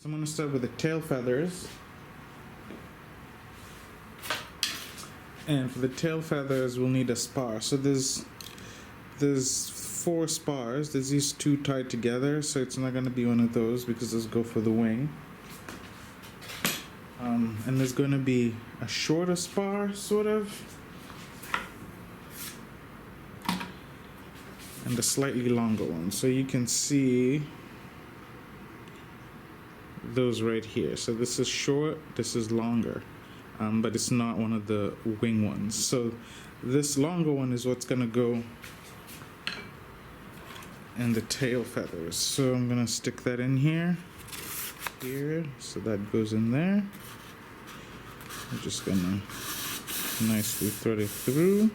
So I'm going to start with the tail feathers. And for the tail feathers, we'll need a spar. So there's 4 spars. There's these 2 tied together, so it's not going to be one of those because those go for the wing. And there's going to be a shorter spar, sort of, and a slightly longer one. So you can see those right here. So this is short, this is longer, but it's not one of the wing ones. So this longer one is what's gonna go in the tail feathers. So I'm gonna stick that in here, so that goes in there. I'm just gonna nicely thread it through.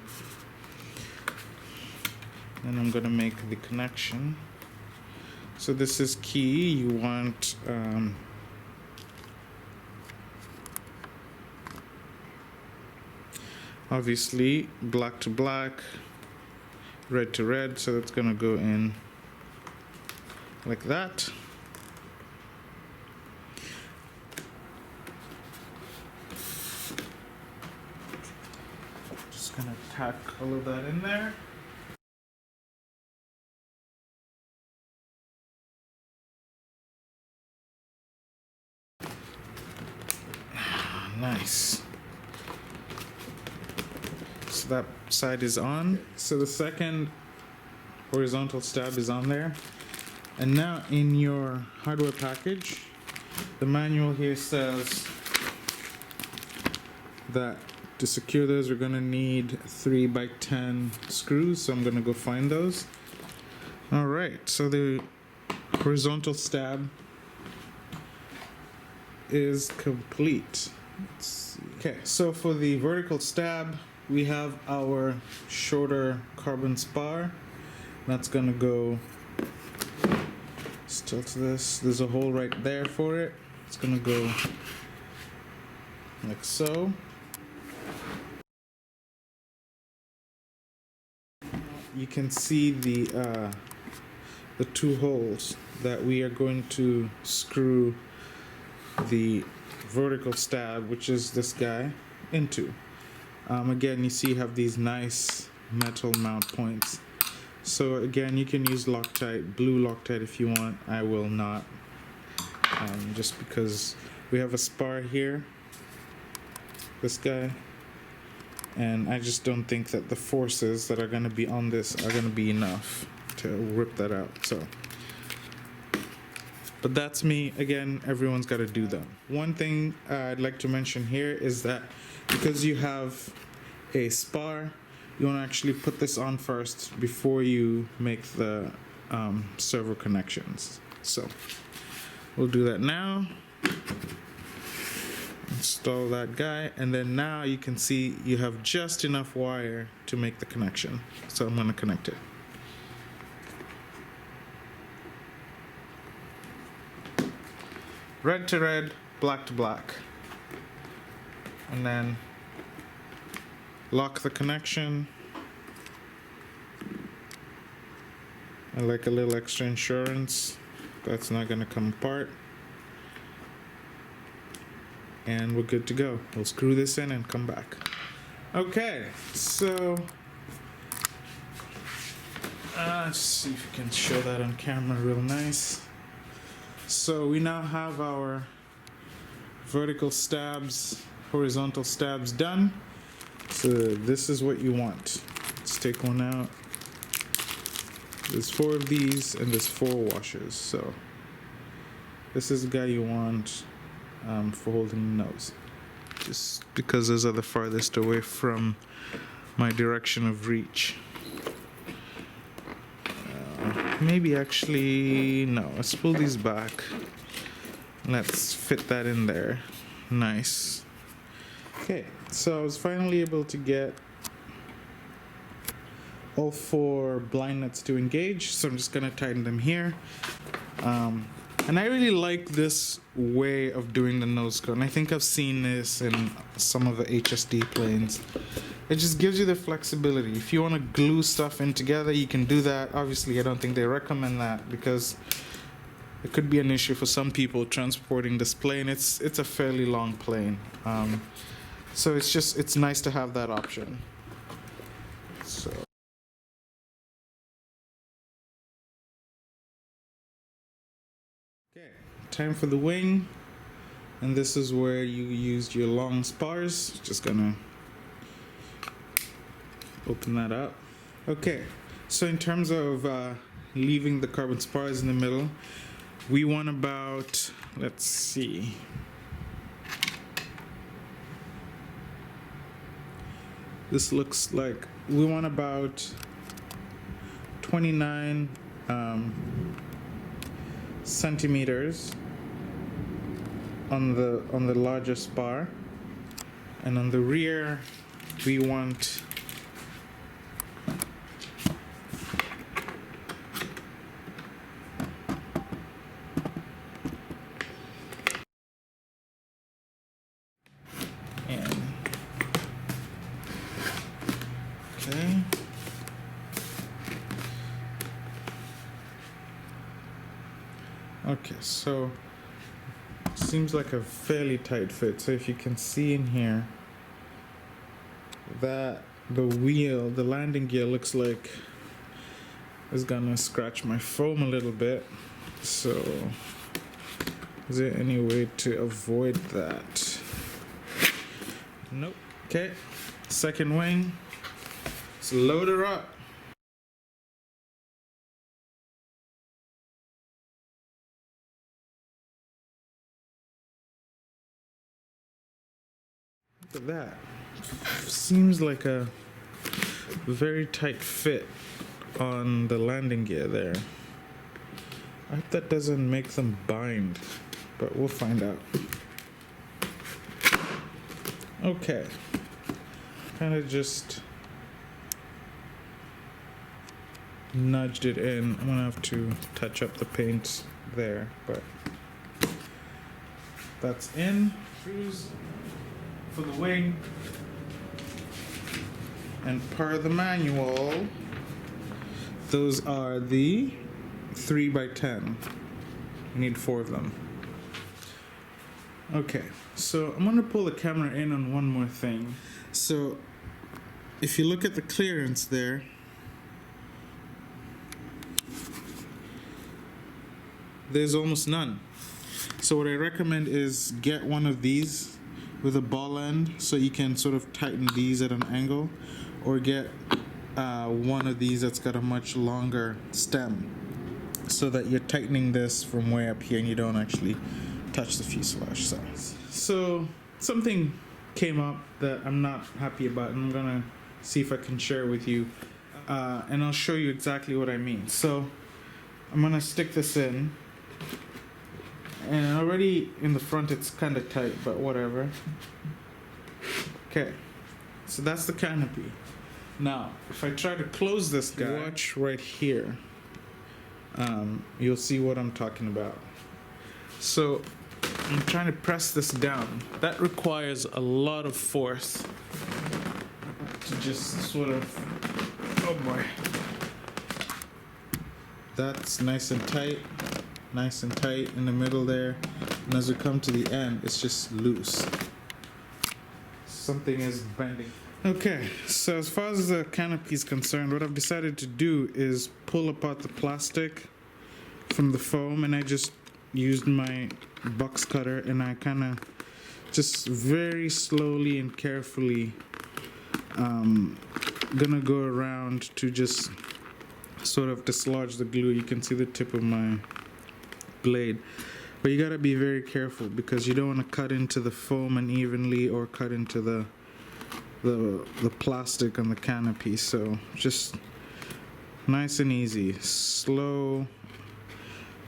And I'm gonna make the connection. So this is key. You want obviously black to black, red to red, so that's gonna go in like that. Just gonna tack all of that in there. Nice. So that side is on. So the second horizontal stab is on there. And now in your hardware package, the manual here says that to secure those we're going to need 3x10 screws. So I'm going to go find those. Alright, so the horizontal stab is complete. Let's see. Okay, so for the vertical stab, we have our shorter carbon spar. That's gonna go still to this. There's a hole right there for it. It's gonna go like so. You can see the 2 holes that we are going to screw the vertical stab, which is this guy, into. Again, you see you have these nice metal mount points. So again, you can use Loctite, blue Loctite if you want. I will not, just because we have a spar here, this guy, and I just don't think that the forces that are going to be on this are going to be enough to rip that out. So. But that's me. Again, everyone's got to do them. One thing I'd like to mention here is that because you have a spar, you want to actually put this on first before you make the servo connections. So we'll do that now. Install that guy, and then now you can see you have just enough wire to make the connection. So I'm going to connect it. Red to red, black to black, and then lock the connection. I like a little extra insurance that's not going to come apart, and we're good to go. We'll screw this in and come back. Okay, so let's see if we can show that on camera real nice. So we now have our vertical stabs, horizontal stabs done. So this is what you want. Let's take one out. There's 4 of these and there's 4 washers. So this is the guy you want for holding the nose. Just because those are the farthest away from my direction of reach. Maybe actually, no, let's pull these back. Let's fit that in there. Nice. Okay, so I was finally able to get all 4 blind nuts to engage, so I'm just gonna tighten them here. And I really like this way of doing the nose cone. I think I've seen this in some of the HSD planes. It just gives you the flexibility. If you want to glue stuff in together, you can do that. Obviously, I don't think they recommend that because it could be an issue for some people transporting this plane. It's a fairly long plane, so it's nice to have that option. So. Okay, time for the wing, and this is where you used your long spars. Just gonna open that up. Okay, so in terms of leaving the carbon spars in the middle, we want about, let's see, this looks like we want about 29 centimeters on the larger spar, and on the rear we want okay, so seems like a fairly tight fit. So if you can see in here that the wheel, the landing gear, looks like it's gonna scratch my foam a little bit. So is there any way to avoid that? Nope. Okay, second wing. Let's load her up. Look at that. Seems like a very tight fit on the landing gear there. I hope that doesn't make them bind, but we'll find out. Okay. Kind of just nudged it in. I'm gonna have to touch up the paint there, but that's in. Screws for the wing, and per the manual, those are the 3x10. You need 4 of them. Okay, so I'm gonna pull the camera in on one more thing. So if you look at the clearance there, there's almost none. So what I recommend is get one of these with a ball end, so you can sort of tighten these at an angle, or get one of these that's got a much longer stem, so that you're tightening this from way up here and you don't actually touch the fuselage size. So something came up that I'm not happy about, and I'm gonna see if I can share with you, and I'll show you exactly what I mean. So I'm gonna stick this in, and already in the front it's kind of tight, but whatever. Okay, so that's the canopy. Now if I try to close this guy, watch right here, you'll see what I'm talking about. So I'm trying to press this down. That requires a lot of force to just sort of, oh boy. That's nice and tight in the middle there, and as we come to the end, it's just loose. Something is bending. Okay, so as far as the canopy is concerned, what I've decided to do is pull apart the plastic from the foam, and I just used my box cutter, and I kind of just very slowly and carefully gonna go around to just sort of dislodge the glue. You can see the tip of my blade, but you gotta be very careful because you don't want to cut into the foam unevenly or cut into the plastic on the canopy. So just nice and easy, slow.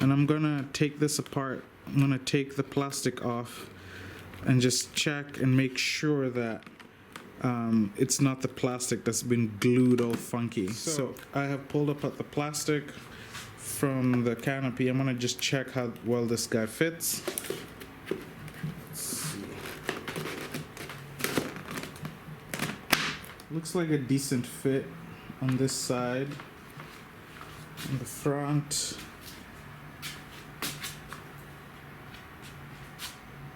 And I'm gonna take this apart. I'm gonna take the plastic off and just check and make sure that it's not the plastic that's been glued all funky. So I have pulled apart the plastic from the canopy. I'm gonna just check how well this guy fits. Let's see. Looks like a decent fit on this side. On the front,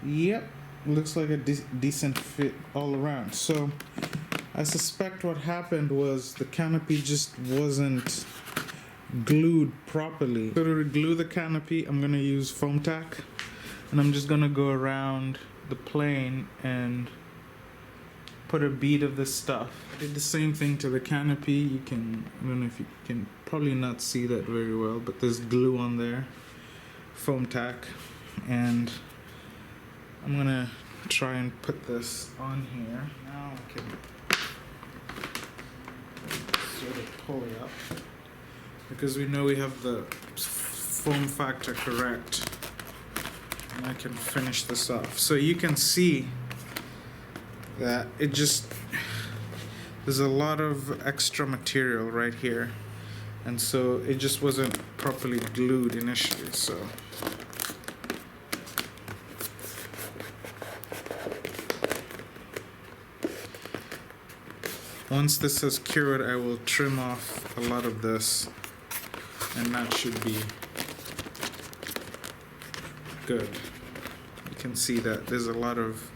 Yep, looks like a decent fit all around. So I suspect what happened was the canopy just wasn't glued properly. So to glue the canopy, I'm gonna use foam tack, and I'm just gonna go around the plane and put a bead of this stuff. I did the same thing to the canopy. You can, I don't know if you can probably not see that very well, but there's glue on there, foam tack, and I'm gonna try and put this on here. Now I can sort of pull it up, because we know we have the foam factor correct, and I can finish this off. So you can see that it just, there's a lot of extra material right here, and so it just wasn't properly glued initially. So once this is cured, I will trim off a lot of this, and that should be good. You can see that there's a lot of,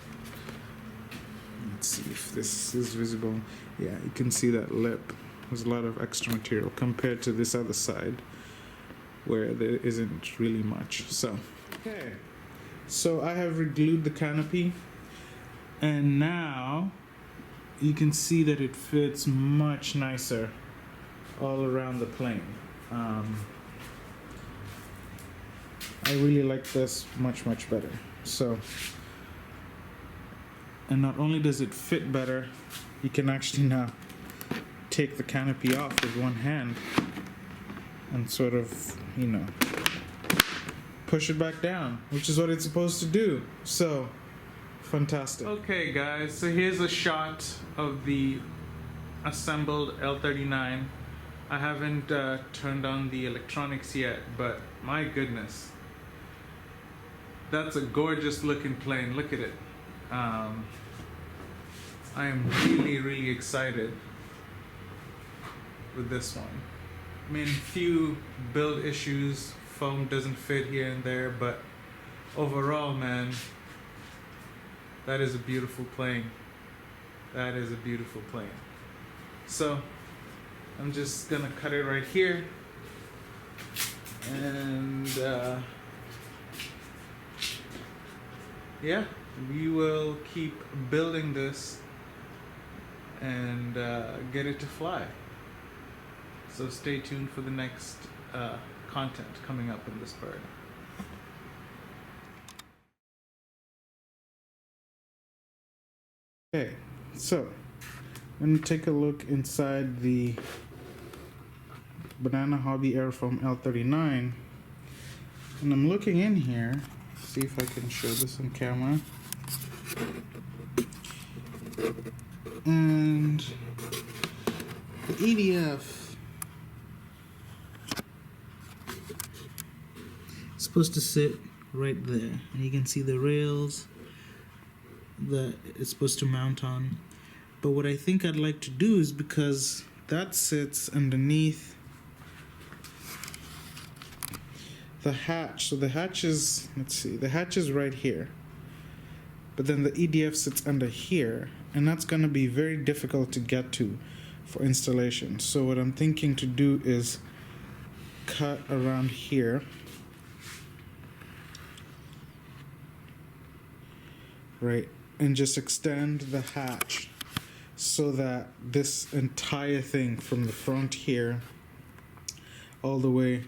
let's see if this is visible. Yeah, you can see that lip. There's a lot of extra material compared to this other side where there isn't really much. So, okay. So I have re-glued the canopy, and now you can see that it fits much nicer all around the plane. I really like this much better. So, and not only does it fit better, you can actually now take the canopy off with one hand and sort of, you know, push it back down, which is what it's supposed to do. So, fantastic. Okay guys, so here's a shot of the assembled L-39. I haven't turned on the electronics yet, but my goodness, that's a gorgeous looking plane. Look at it. I am really excited with this one. I mean, few build issues, foam doesn't fit here and there, but overall, man, that is a beautiful plane. That is a beautiful plane. So I'm just gonna cut it right here, and yeah, we will keep building this and get it to fly. So stay tuned for the next content coming up in this bird. Okay, so I'm going to take a look inside the Banana Hobby Airfoam L-39, and I'm looking in here, see if I can show this on camera, and the EDF is supposed to sit right there, and you can see the rails that it's supposed to mount on. But what I think I'd like to do is, because that sits underneath the hatch, so the hatch is, let's see, the hatch is right here, but then the EDF sits under here, and that's going to be very difficult to get to for installation. So what I'm thinking to do is cut around here, right, and just extend the hatch so that this entire thing from the front here all the way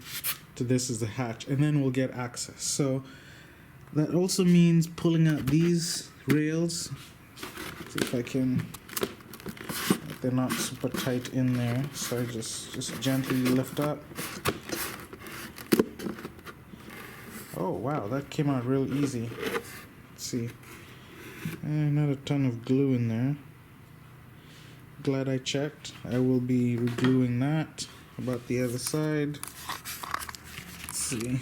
to this is the hatch, and then we'll get access. So that also means pulling out these rails. See if I can, they're not super tight in there, so I just gently lift up. Oh wow, that came out real easy. Let's see. Not a ton of glue in there. Glad I checked. I will be re-gluing that. About the other side. Let's see.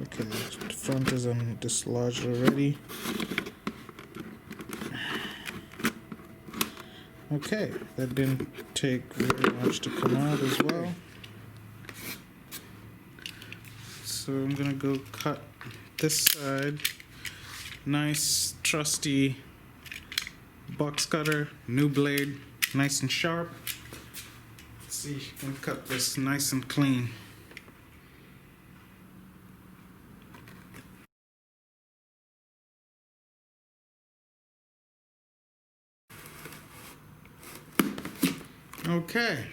Okay, the front is dislodged already. Okay, that didn't take very much to come out as well. So I'm gonna go cut this side. Nice trusty box cutter, new blade, nice and sharp. Let's see if you can cut this nice and clean. Okay,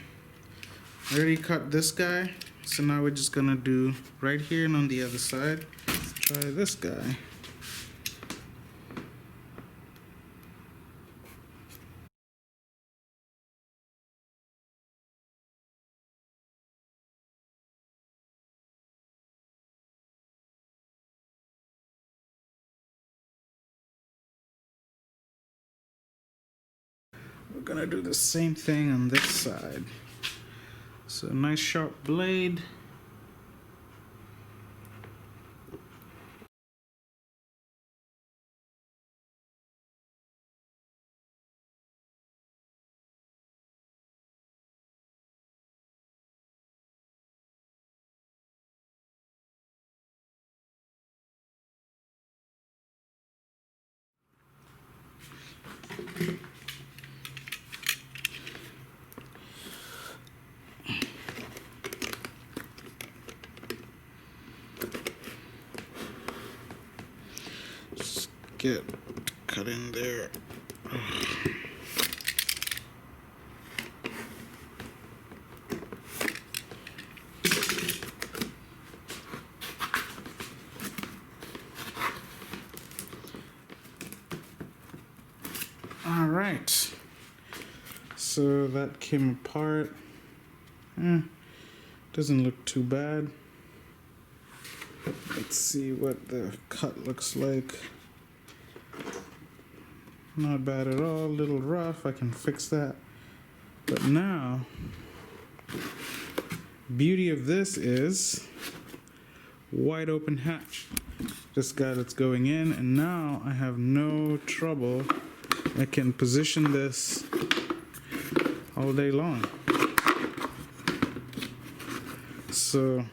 I already cut this guy, so now we're just gonna do right here and on the other side. Let's try this guy. We're gonna do the same thing on this side. So nice sharp blade. Just get cut in there. All right, so that came apart. Doesn't look too bad. Let's see what the cut looks like. Not bad at all, a little rough, I can fix that. But now, beauty of this is wide open hatch. Just got it's going in, and now I have no trouble. I can position this all day long. So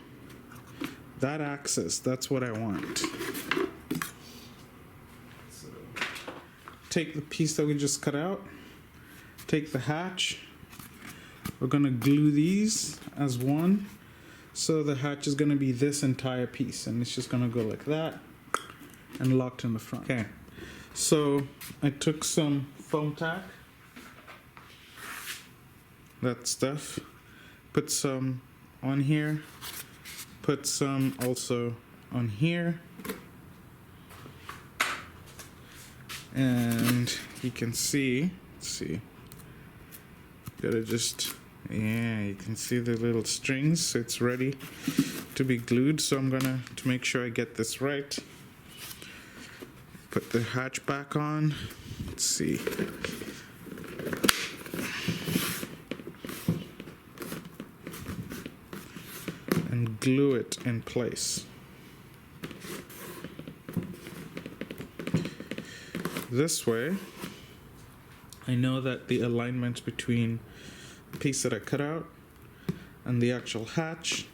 that access, that's what I want. So take the piece that we just cut out, take the hatch. We're gonna glue these as one. So the hatch is gonna be this entire piece, and it's just gonna go like that and locked in the front. Okay. So I took some foam tack, that stuff, put some on here, put some also on here, and you can see, let's see, gotta just, yeah, you can see the little strings, so it's ready to be glued. So I'm gonna, to make sure I get this right, put the hatch back on. Let's see. And glue it in place. This way, I know that the alignment between the piece that I cut out and the actual hatch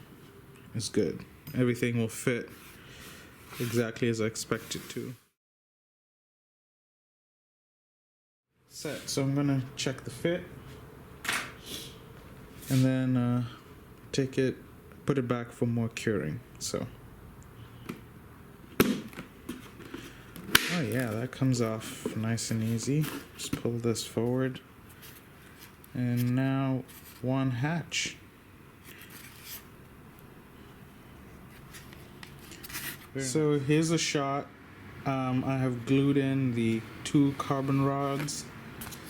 is good. Everything will fit exactly as I expect it to. Set. So I'm gonna check the fit, and then take it, put it back for more curing. So, oh yeah, that comes off nice and easy. Just pull this forward, and now one hatch. So here's a shot. I have glued in the 2 carbon rods.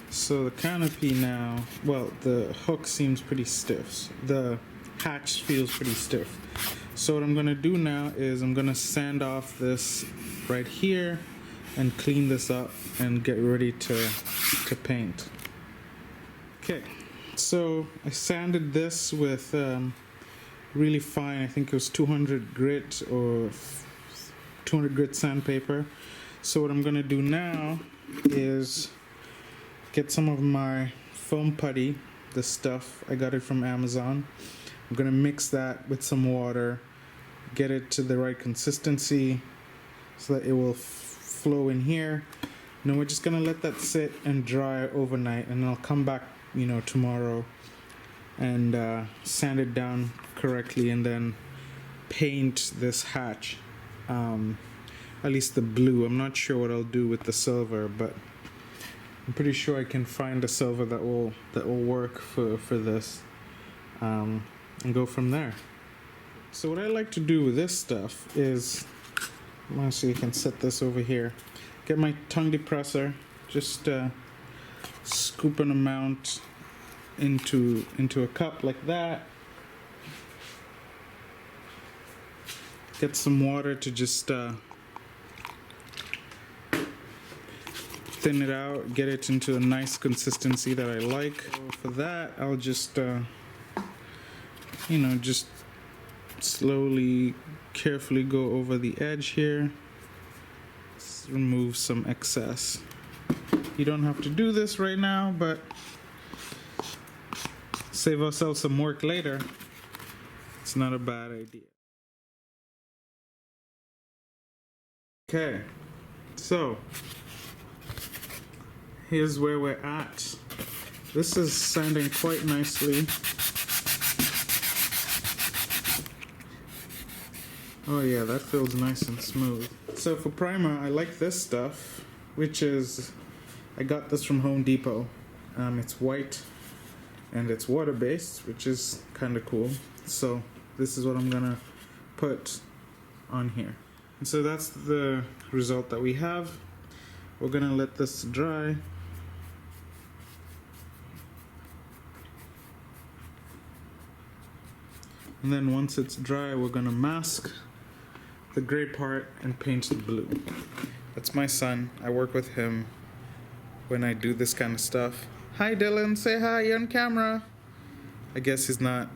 So the canopy now, well, the hook seems pretty stiff. The hatch feels pretty stiff. So what I'm gonna do now is I'm gonna sand off this right here and clean this up and get ready to paint. Okay, so I sanded this with really fine, I think it was 200 grit or 200 grit sandpaper. So what I'm gonna do now is get some of my foam putty, this stuff. I got it from Amazon. I'm gonna mix that with some water, get it to the right consistency so that it will flow in here. And then we're just gonna let that sit and dry overnight, and I'll come back, you know, tomorrow and sand it down correctly and then paint this hatch. At least the blue. I'm not sure what I'll do with the silver, but I'm pretty sure I can find a silver that will work for this, and go from there. So what I like to do with this stuff is, so you can set this over here. Get my tongue depressor, just scoop an amount into a cup like that. Get some water to just thin it out, get it into a nice consistency that I like. So for that, I'll just, you know, just slowly, carefully go over the edge here. Let's remove some excess. You don't have to do this right now, but save ourselves some work later. It's not a bad idea. Okay, so here's where we're at. This is sanding quite nicely. Oh yeah, that feels nice and smooth. So for primer, I like this stuff, which is, I got this from Home Depot. It's white and it's water-based, which is kind of cool. So this is what I'm gonna put on here. And so that's the result that we have. We're gonna let this dry. And then once it's dry, we're gonna mask the gray part and paint the blue. That's my son. I work with him when I do this kind of stuff. Hi Dylan, say hi, you're on camera. I guess he's not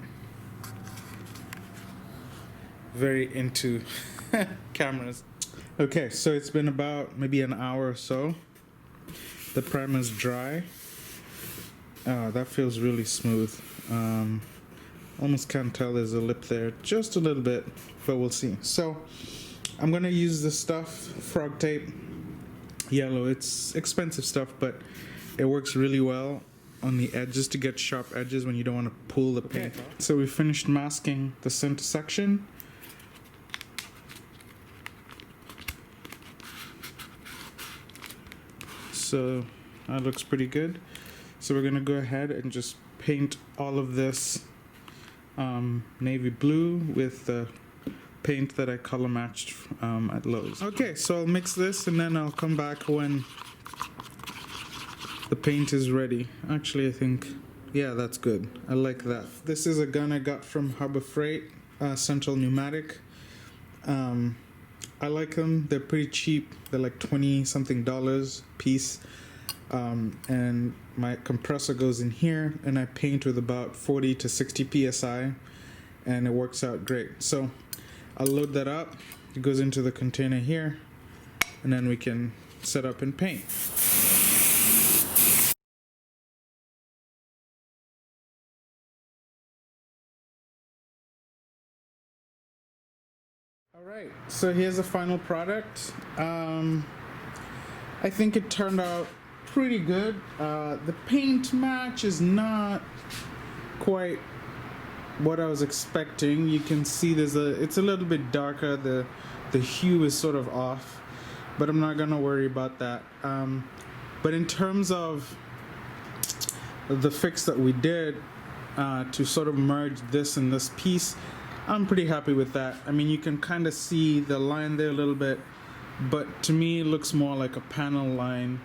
very into cameras. Okay, so it's been about maybe an hour or so. The primer's dry. That feels really smooth. Almost can't tell there's a lip there, just a little bit, but we'll see. So I'm gonna use this stuff, frog tape, yellow. It's expensive stuff, but it works really well on the edges to get sharp edges when you don't want to pull the paint. Okay. So we finished masking the center section. So that looks pretty good. So we're gonna go ahead and just paint all of this navy blue with the paint that I color matched at Lowe's. Okay, so I'll mix this and then I'll come back when the paint is ready. Actually, I think, yeah, that's good. I like that. This is a gun I got from Harbor Freight, Central Pneumatic. I like them. They're pretty cheap. They're like $20-something piece. And my compressor goes in here and I paint with about 40 to 60 psi and it works out great. So I'll load that up. It goes into the container here and then we can set up and paint. Alright, so here's the final product. I think it turned out pretty good. The paint match is not quite what I was expecting. You can see it's a little bit darker. The hue is sort of off, but I'm not gonna worry about that. But in terms of the fix that we did to sort of merge this and this piece, I'm pretty happy with that. I mean, you can kind of see the line there a little bit, but to me it looks more like a panel line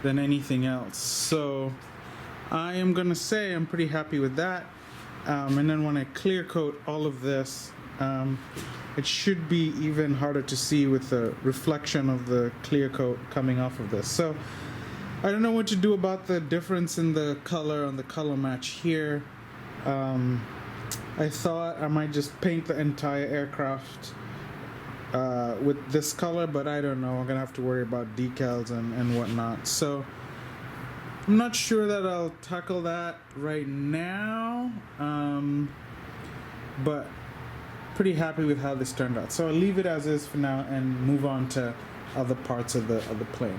than anything else. So I am gonna say I'm pretty happy with that. And then when I clear coat all of this, it should be even harder to see with the reflection of the clear coat coming off of this. So I don't know what to do about the difference in the color on the color match here. I thought I might just paint the entire aircraft with this color, but I don't know. I'm gonna have to worry about decals and whatnot. So I'm not sure that I'll tackle that right now, but pretty happy with how this turned out. So I'll leave it as is for now and move on to other parts of the plane.